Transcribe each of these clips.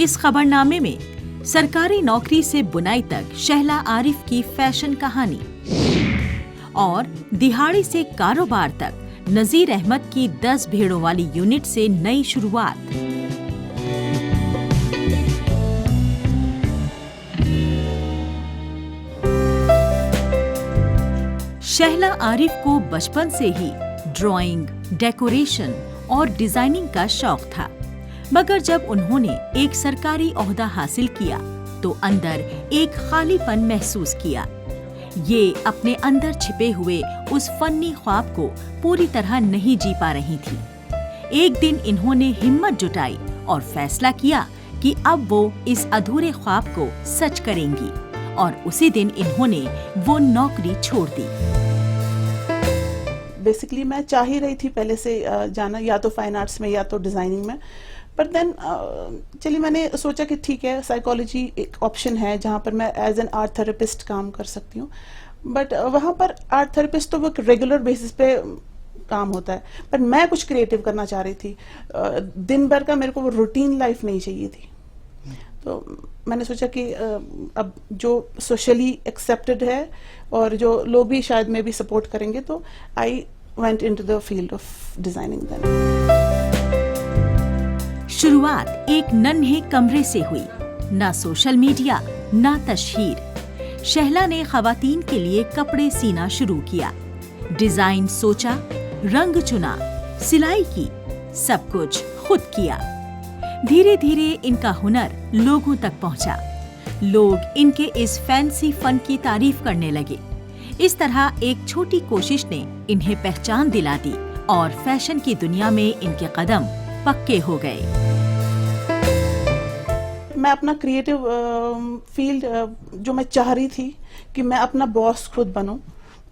इस खबरनामे में सरकारी नौकरी से बुनाई तक शहला आरिफ की फैशन कहानी और दिहाड़ी से कारोबार तक नजीर अहमद की 10 भेड़ों वाली यूनिट से नई शुरुआत। शहला आरिफ को बचपन से ही ड्राइंग, डेकोरेशन और डिजाइनिंग का शौक था, मगर जब उन्होंने एक सरकारी ओहदा हासिल किया तो अंदर एक खालीपन महसूस किया। ये अपने अंदर छिपे हुए उस फन्नी ख्वाब को पूरी तरह नहीं जी पा रही थी। एक दिन इन्होंने हिम्मत जुटाई और फैसला किया कि अब वो इस अधूरे ख्वाब को सच करेंगी, और उसी दिन इन्होंने वो नौकरी छोड़ दी। बेसिकली मैं चाह ही रही थी पहले से जाना, या तो फाइन आर्ट्स में या तो डिज़ाइनिंग में, पर देन चलिए मैंने सोचा कि ठीक है, साइकोलॉजी एक ऑप्शन है जहाँ पर मैं एज एन आर्ट थेरेपिस्ट काम कर सकती हूँ। बट वहाँ पर आर्ट थेरेपिस्ट तो वो रेगुलर बेसिस पे काम होता है, पर मैं कुछ क्रिएटिव करना चाह रही थी। दिन भर का मेरे को वो रूटीन लाइफ नहीं चाहिए थी। तो मैंने सोचा कि अब जो सोशली एक्सेप्टेड है और जो लोग भी शायद में भी सपोर्ट करेंगे, तो I went into the field of designing then. शुरुआत एक नन्हे कमरे से हुई, ना सोशल मीडिया ना तशहीर। शहला ने खवातीन के लिए कपड़े सीना शुरू किया, डिजाइन सोचा, रंग चुना, सिलाई की, सब कुछ खुद किया। धीरे धीरे इनका हुनर लोगों तक पहुंचा। लोग इनके इस फैंसी फन की तारीफ करने लगे। इस तरह एक छोटी कोशिश ने इन्हें पहचान दिला दी और फैशन की दुनिया में इनके कदम पक्के हो गए। मैं अपना क्रिएटिव फील्ड जो मैं चाह रही थी कि मैं अपना बॉस खुद बनूं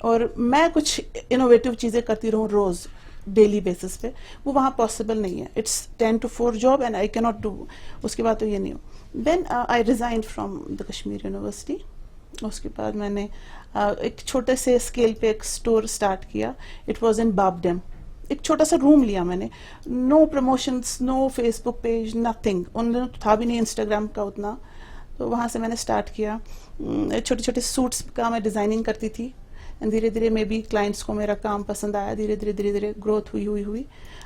और मैं कुछ इनोवेटिव चीजें करती रहूं रोज डेली बेसिस पे, वो वहाँ पॉसिबल नहीं है। It's 10 to 4 job and I can not do. उसके बाद तो ये नहीं हो। Then I resign from the Kashmir university. उसके बाद मैंने एक छोटे से स्केल पे एक स्टोर स्टार्ट किया। It was in Babadam. एक छोटा सा रूम लिया मैंने, no promotions, no Facebook page, nothing. उन दिनों था भी नहीं इंस्टाग्राम का उतना। तो वहाँ से मैंने स्टार्ट किया। छोटे छोटे सूट्स का मैं डिजाइनिंग करती थी। धीरे धीरे मे बी क्लाइंट्स को मेरा काम पसंद आया। धीरे धीरे ग्रोथ हुई।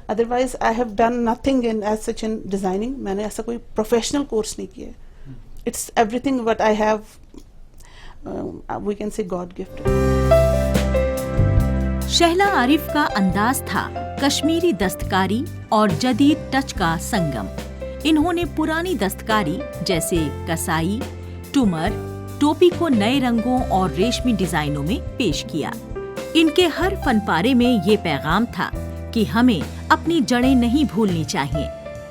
Otherwise I have done nothing in as such in designing. मैंने ऐसा कोई प्रोफेशनल कोर्स नहीं किया। It's everything what I have, we can say God gift. Shahla Arif का अंदाज था कश्मीरी दस्तकारी और जदीद टच का संगम। इन्होंने पुरानी दस्तकारी जैसे कसाई, टुमर, टोपी को नए रंगों और रेशमी डिजाइनों में पेश किया। इनके हर फनपारे में ये पैगाम था कि हमें अपनी जड़ें नहीं भूलनी चाहिए,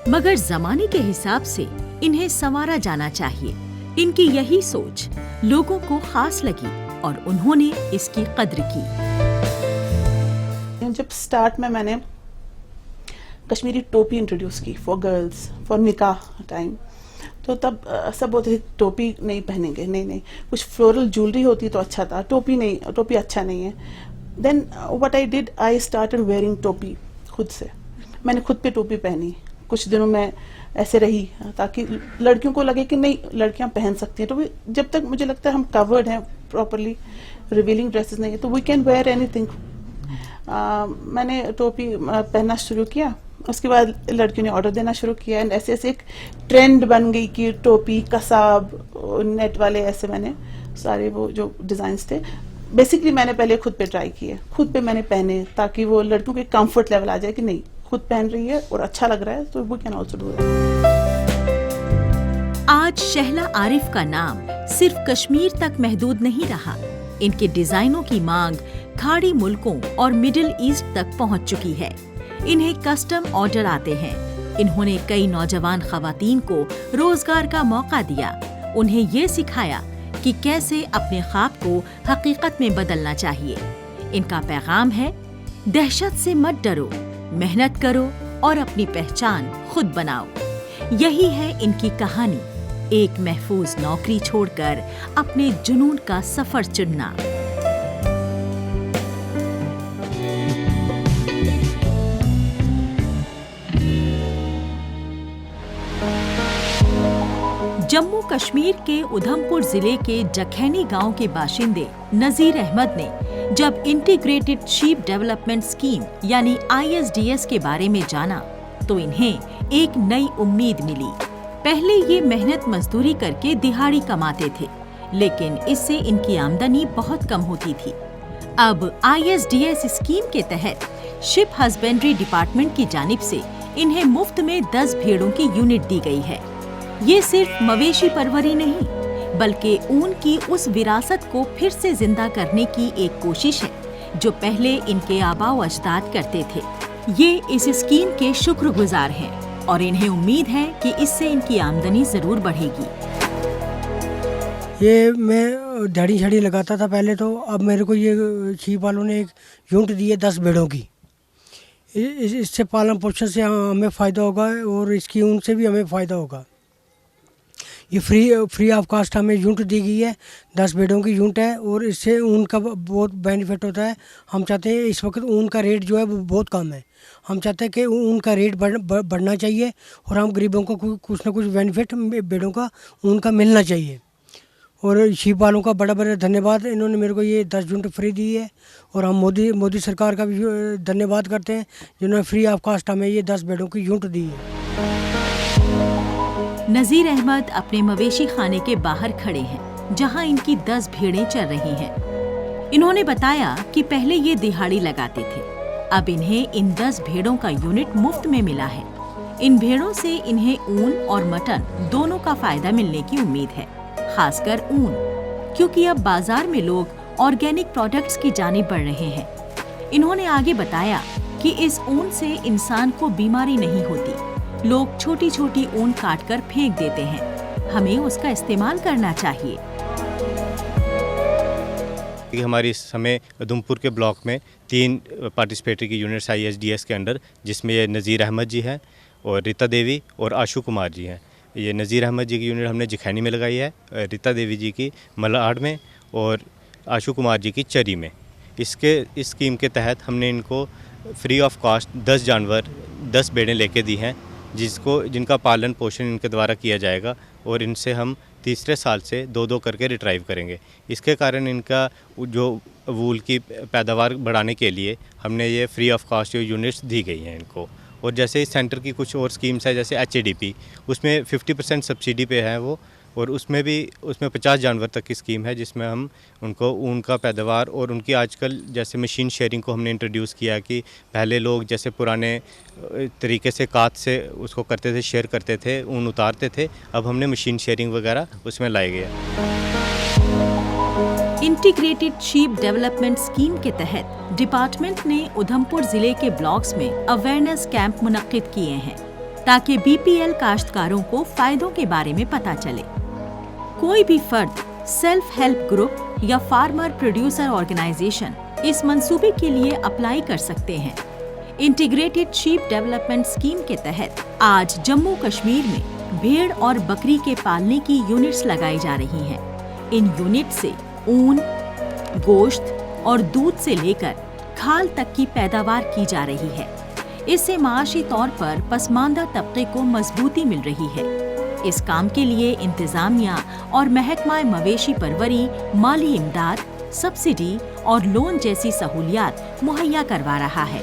मगर जमाने के हिसाब से इन्हें संवारा जाना चाहिए। इनकी यही सोच लोगों को खास लगी और उन्होंने इसकी कद्र की। जब स्टार्ट में मैंने कश्मीरी टोपी इंट्रोड्यूस की फॉर गर्ल्स, फॉर निकाह टाइम, तो तब सब बोलते थे टोपी नहीं पहनेंगे। नहीं, कुछ फ्लोरल ज्वेलरी होती तो अच्छा था, टोपी नहीं, टोपी अच्छा नहीं है। Then what I did, I started wearing टोपी खुद से। मैंने खुद पे टोपी पहनी। कुछ दिनों में ऐसे रही ताकि लड़कियों को लगे कि नहीं, लड़कियां पहन सकती हैं। तो जब तक मुझे लगता है हम कवर्ड हैं प्रॉपरली, रिवीलिंग ड्रेसेस नहीं है, तो वी कैन वेयर एनीथिंग। मैंने टोपी पहनना शुरू किया। उसके बाद लड़कियों ने ऑर्डर देना शुरू किया एंड ऐसे ऐसे एक ट्रेंड बन गई कि टोपी, कसाब, नेट वाले, ऐसे मैंने सारे वो जो डिजाइन्स थे बेसिकली मैंने पहले खुद पे ट्राई किए, खुद पे मैंने पहने, ताकि वो लड़कियों के कंफर्ट लेवल आ जाए कि नहीं, खुद पहन रही है और अच्छा लग रहा है, तो we can also do it. आज शहला आरिफ का नाम सिर्फ कश्मीर तक महदूद नहीं रहा। इनके डिजाइनों की मांग खाड़ी मुल्कों और मिडिल ईस्ट तक पहुंच चुकी है। इन्हें कस्टम ऑर्डर आते हैं। इन्होंने कई नौजवान खवातीन को रोजगार का मौका दिया। उन्हें ये सिखाया कि कैसे अपने ख्वाब को हकीकत में बदलना चाहिए। इनका पैगाम है, दहशत से मत डरो, मेहनत करो और अपनी पहचान खुद बनाओ। यही है इनकी कहानी, एक महफूज नौकरी छोड़कर अपने जुनून का सफर चुनना। जम्मू कश्मीर के उधमपुर जिले के जखैनी गांव के बाशिंदे नजीर अहमद ने जब इंटीग्रेटेड शीप डेवलपमेंट स्कीम यानी ISDS के बारे में जाना तो इन्हें एक नई उम्मीद मिली। पहले ये मेहनत मजदूरी करके दिहाड़ी कमाते थे, लेकिन इससे इनकी आमदनी बहुत कम होती थी। अब ISDS स्कीम के तहत शिप हस्बेंड्री डिपार्टमेंट की जानिब से इन्हें मुफ्त में 10 भेड़ों की यूनिट दी गई है। ये सिर्फ मवेशी परवरी नहीं, बल्कि ऊन की उस विरासत को फिर से जिंदा करने की एक कोशिश है जो पहले इनके आबाओ अजदाद करते थे। ये इस स्कीम के शुक्रगुजार हैं और इन्हें उम्मीद है कि इससे इनकी आमदनी जरूर बढ़ेगी। ये मैं झाड़ी झाड़ी लगाता था पहले, तो अब मेरे को ये शीप वालों ने एक यूनिट दी है 10 भेड़ों की। इससे पालन पोषण से हमें फ़ायदा होगा और इसकी ऊन से भी हमें फ़ायदा होगा। ये फ्री ऑफ कास्ट हमें यूनिट दी गई है, 10 भेड़ों की यूनिट है और इससे ऊन का बहुत बेनिफिट होता है। हम चाहते हैं, इस वक्त ऊन का रेट जो है वो बहुत कम है, हम चाहते हैं कि ऊन का रेट बढ़ना चाहिए और हम गरीबों को कुछ ना कुछ बेनिफिट भेड़ों का ऊन का मिलना चाहिए। और शीप वालों का बड़ा बड़ा धन्यवाद, इन्होंने मेरे को ये 10 यूनिट फ्री दी है। और हम मोदी सरकार का भी धन्यवाद करते हैं जिन्होंने फ्री ऑफ कास्ट हमें ये 10 भेड़ों की यूनिट दी है। नजीर अहमद अपने मवेशी खाने के बाहर खड़े हैं, जहां इनकी 10 भेड़ें चल रही हैं। इन्होंने बताया कि पहले ये दिहाड़ी लगाते थे, अब इन्हें इन 10 भेड़ों का यूनिट मुफ्त में मिला है। इन भेड़ों से इन्हें ऊन और मटन दोनों का फायदा मिलने की उम्मीद है, खासकर ऊन, क्योंकि अब बाजार में लोग ऑर्गेनिक प्रोडक्ट्स की जानिब बढ़ रहे हैं। इन्होंने आगे बताया कि इस ऊन से इंसान को बीमारी नहीं होती। लोग छोटी छोटी ऊन काटकर फेंक देते हैं, हमें उसका इस्तेमाल करना चाहिए। हमारी इस समय उधमपुर के ब्लॉक में 3 पार्टिसिपेटरी की यूनिट्स ISDS के अंडर, जिसमें ये नज़ीर अहमद जी हैं और रीता देवी और आशु कुमार जी हैं। ये नज़ीर अहमद जी की यूनिट हमने जखैनी में लगाई है, रीता देवी जी की मलाड में और आशु कुमार जी की चरी में। इस स्कीम के तहत हमने इनको फ्री ऑफ कास्ट 10 जानवर 10 भेड़ें लेके दी हैं, जिनका पालन पोषण इनके द्वारा किया जाएगा और इनसे हम तीसरे साल से 2-2 करके रिट्राइव करेंगे। इसके कारण इनका जो वूल की पैदावार बढ़ाने के लिए हमने ये फ्री ऑफ कास्ट यूनिट्स दी गई हैं इनको। और जैसे इस सेंटर की कुछ और स्कीम्स है, जैसे HADP, उसमें 50% सब्सिडी पे है वो, और उसमें 50 जानवर तक की स्कीम है, जिसमें हम उनको ऊन का पैदावार और उनकी आजकल जैसे मशीन शेयरिंग को हमने इंट्रोड्यूस किया कि पहले लोग जैसे पुराने तरीके से कात से उसको करते थे, शेयर करते थे, ऊन उतारते थे, अब हमने मशीन शेयरिंग वगैरह उसमें लाए गए। इंटीग्रेटेड शीप डेवलपमेंट स्कीम के तहत डिपार्टमेंट ने उधमपुर जिले के ब्लॉक्स में अवेयरनेस कैंप मुनक्किद किए हैं ताकि BPL काश्तकारों को फायदों के बारे में पता चले। कोई भी फर्द, सेल्फ हेल्प ग्रुप या फार्मर प्रोड्यूसर ऑर्गेनाइजेशन इस मंसूबे के लिए अप्लाई कर सकते हैं। इंटीग्रेटेड शीप डेवलपमेंट स्कीम के तहत आज जम्मू कश्मीर में भेड़ और बकरी के पालने की यूनिट्स लगाई जा रही हैं। इन यूनिट से ऊन, गोश्त और दूध से लेकर खाल तक की पैदावार की जा रही है। इससे माशी तौर पर पसमानदा तबके को मजबूती मिल रही है। इस काम के लिए इंतजामिया और महकमा मवेशी परवरी माली इमदाद, सब्सिडी और लोन जैसी सहूलियात मुहैया करवा रहा है।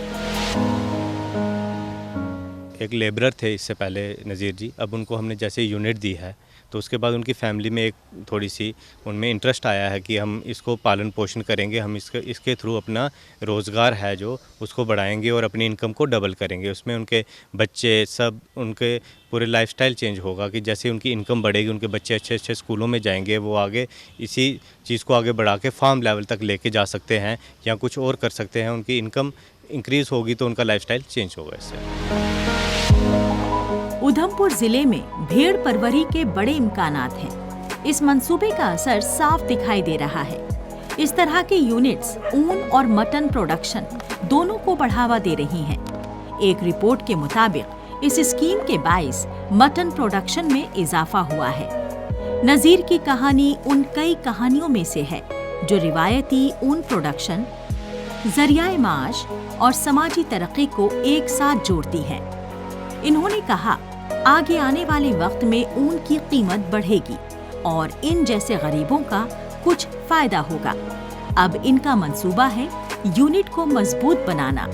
एक लेबरर थे इससे पहले नज़ीर जी, अब उनको हमने जैसे यूनिट दी है तो उसके बाद उनकी फैमिली में एक थोड़ी सी उनमें इंटरेस्ट आया है कि हम इसको पालन पोषण करेंगे, हम इसके थ्रू अपना रोज़गार है जो उसको बढ़ाएंगे और अपनी इनकम को डबल करेंगे। उसमें उनके बच्चे सब, उनके पूरे लाइफस्टाइल चेंज होगा कि जैसे उनकी इनकम बढ़ेगी, उनके बच्चे अच्छे अच्छे स्कूलों में जाएंगे, वो आगे इसी चीज़ को आगे बढ़ा के फार्म लेवल तक लेके जा सकते हैं या कुछ और कर सकते हैं। उनकी इनकम इंक्रीज़ होगी तो उनका लाइफस्टाइल चेंज होगा इससे। उधमपुर जिले में भेड़ परवरी के बड़े इम्कानात हैं। इस मंसूबे का असर साफ दिखाई दे रहा है। इस तरह के यूनिट्स ऊन और मटन प्रोडक्शन दोनों को बढ़ावा दे रही हैं। एक रिपोर्ट के मुताबिक इस स्कीम के बाइस मटन प्रोडक्शन में इजाफा हुआ है। नजीर की कहानी उन कई कहानियों में से है जो रिवायती ऊन प्रोडक्शन, जरिया माश और समाजी तरक्की को एक साथ जोड़ती है। इन्होंने कहा आगे आने वाले वक्त में ऊन की कीमत बढ़ेगी और इन जैसे गरीबों का कुछ फायदा होगा। अब इनका मंसूबा है यूनिट को मजबूत बनाना